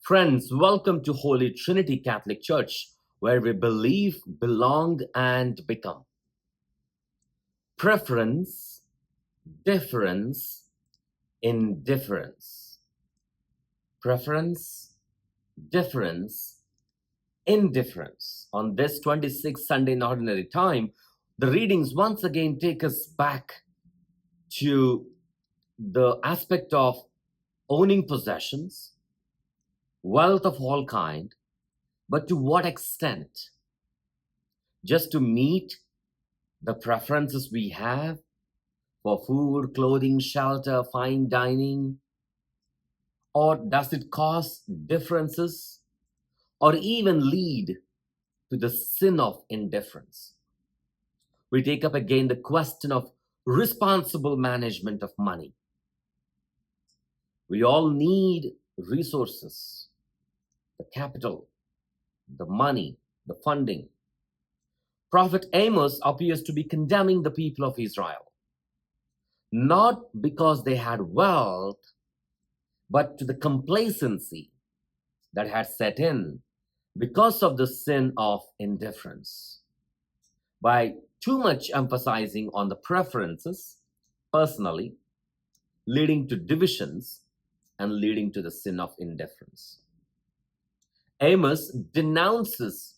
Friends, welcome to Holy Trinity Catholic Church, where we believe, belong, and become. Preference, difference, indifference. Preference, difference, indifference. On this 26th Sunday in Ordinary Time, the readings once again take us back to the aspect of owning possessions, wealth of all kind, but to what extent? Just to meet the preferences we have for food, clothing, shelter, fine dining? Or does it cause differences or even lead to the sin of indifference? We take up again the question of responsible management of money. We all need resources, the capital, the money, the funding. Prophet Amos appears to be condemning the people of Israel, not because they had wealth, but to the complacency that had set in because of the sin of indifference. By too much emphasizing on the preferences, personally, leading to divisions and leading to the sin of indifference. Amos denounces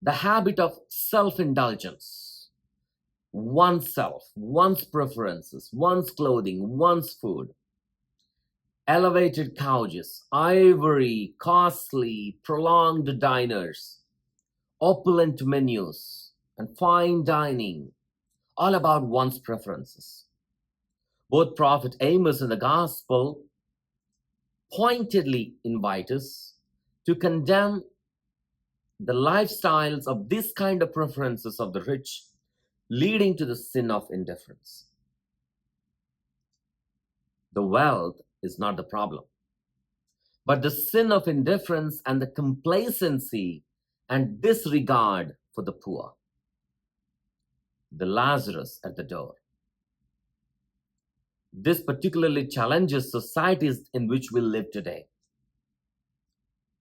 the habit of self-indulgence, oneself, one's preferences, one's clothing, one's food, elevated couches, ivory, costly, prolonged diners, opulent menus, and fine dining, all about one's preferences. Both Prophet Amos and the Gospel pointedly invite us to condemn the lifestyles of this kind of preferences of the rich, leading to the sin of indifference. The wealth is not the problem, but the sin of indifference and the complacency and disregard for the poor. The Lazarus at the door. This particularly challenges societies in which we live today.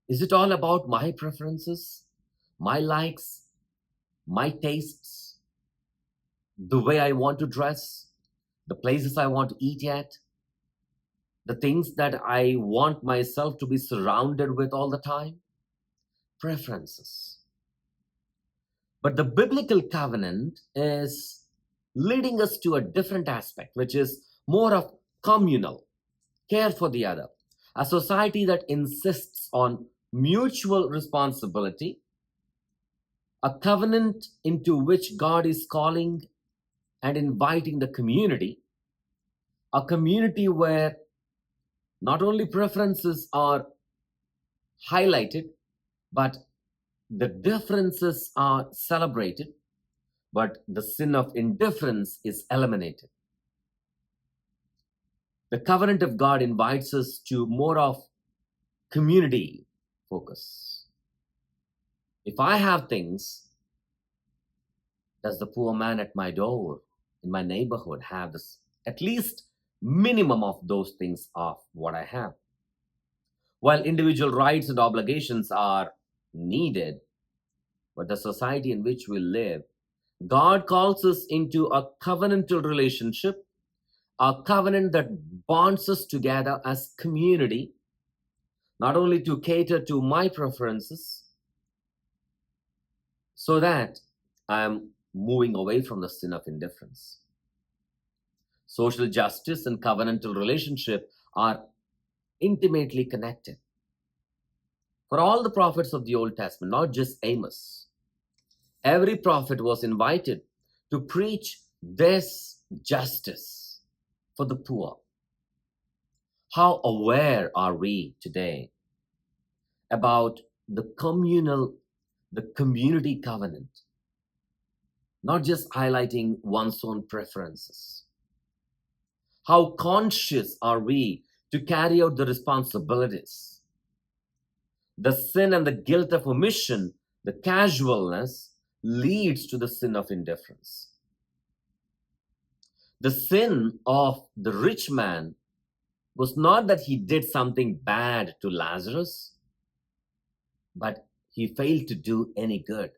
Is it all about my preferences, my likes, my tastes, the way I want to dress, the places I want to eat at, the things that I want myself to be surrounded with all the time? Preferences. But the biblical covenant is leading us to a different aspect, which is more of communal, care for the other, a society that insists on mutual responsibility, a covenant into which God is calling and inviting the community, a community where not only preferences are highlighted, but the differences are celebrated, but the sin of indifference is eliminated. The covenant of God invites us to more of community focus. If I have things, does the poor man at my door in my neighborhood have this at least minimum of those things of what I have? While individual rights and obligations are needed, but the society in which we live, God calls us into a covenantal relationship, a covenant that bonds us together as community, not only to cater to my preferences, so that I am moving away from the sin of indifference. Social justice and covenantal relationship are intimately connected. For all the prophets of the Old Testament, not just Amos, every prophet was invited to preach this justice for the poor. How aware are we today about the community covenant, not just highlighting one's own preferences? How conscious are we to carry out the responsibilities? The sin and the guilt of omission, the casualness, leads to the sin of indifference. The sin of the rich man was not that he did something bad to Lazarus, but he failed to do any good.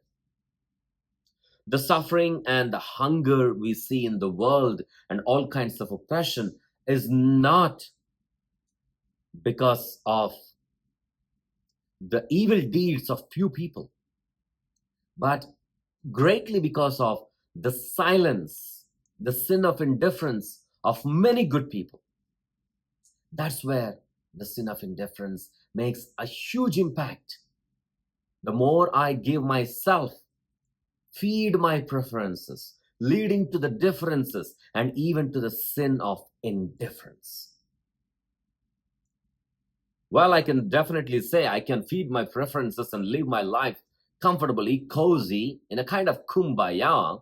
The suffering and the hunger we see in the world and all kinds of oppression is not because of the evil deeds of few people, but greatly because of the silence, the sin of indifference of many good people. That's where the sin of indifference makes a huge impact. The more I give myself, feed my preferences, leading to the differences and even to the sin of indifference. Well, I can definitely say I can feed my preferences and live my life comfortably, cozy, in a kind of kumbaya.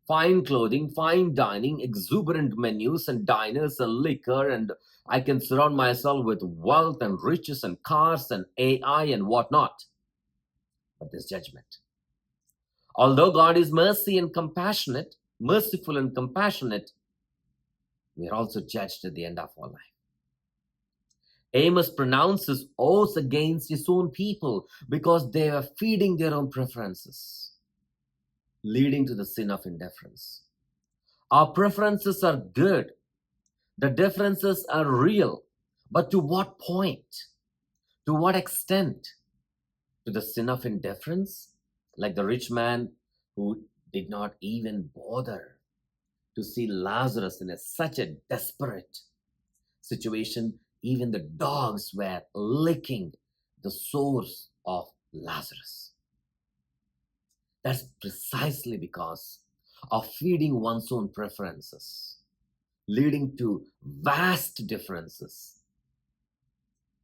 Fine clothing, fine dining, exuberant menus and diners and liquor, and I can surround myself with wealth and riches and cars and AI and whatnot. But there's judgment. Although God is merciful and compassionate, we are also judged at the end of our life. Amos pronounces oaths against his own people because they were feeding their own preferences, leading to the sin of indifference. Our preferences are good, the differences are real, but to what point? To what extent? To the sin of indifference? Like the rich man who did not even bother to see Lazarus in such a desperate situation. Even the dogs were licking the sores of Lazarus. That's precisely because of feeding one's own preferences, leading to vast differences,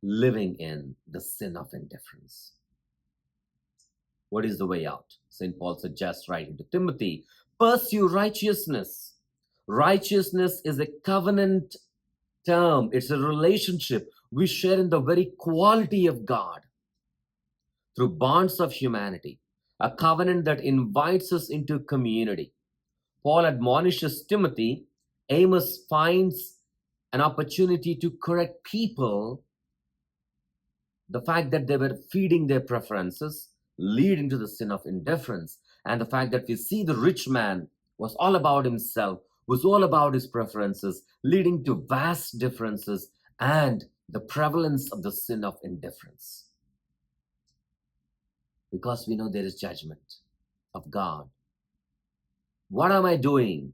living in the sin of indifference. What is the way out? St. Paul suggests, writing to Timothy, pursue righteousness. Righteousness is a covenant term, it's a relationship we share in the very quality of God through bonds of humanity, a covenant that invites us into community. Paul admonishes Timothy. Amos finds an opportunity to correct people, the fact that they were feeding their preferences, leading to the sin of indifference, and the fact that we see the rich man was all about himself, was all about his preferences, leading to vast differences and the prevalence of the sin of indifference. Because we know there is judgment of God. What am I doing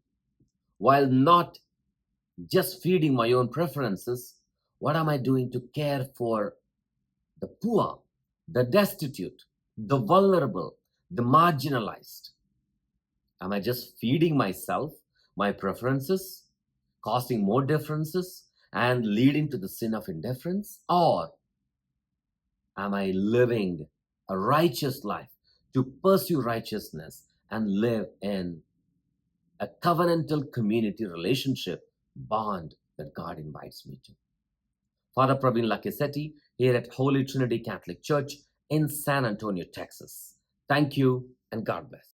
while not just feeding my own preferences? What am I doing to care for the poor, the destitute, the vulnerable, the marginalized? Am I just feeding myself, my preferences, causing more differences and leading to the sin of indifference? Or am I living a righteous life to pursue righteousness and live in a covenantal community relationship bond that God invites me to? Father Praveen Lakisetti here at Holy Trinity Catholic Church in San Antonio, Texas. Thank you and God bless.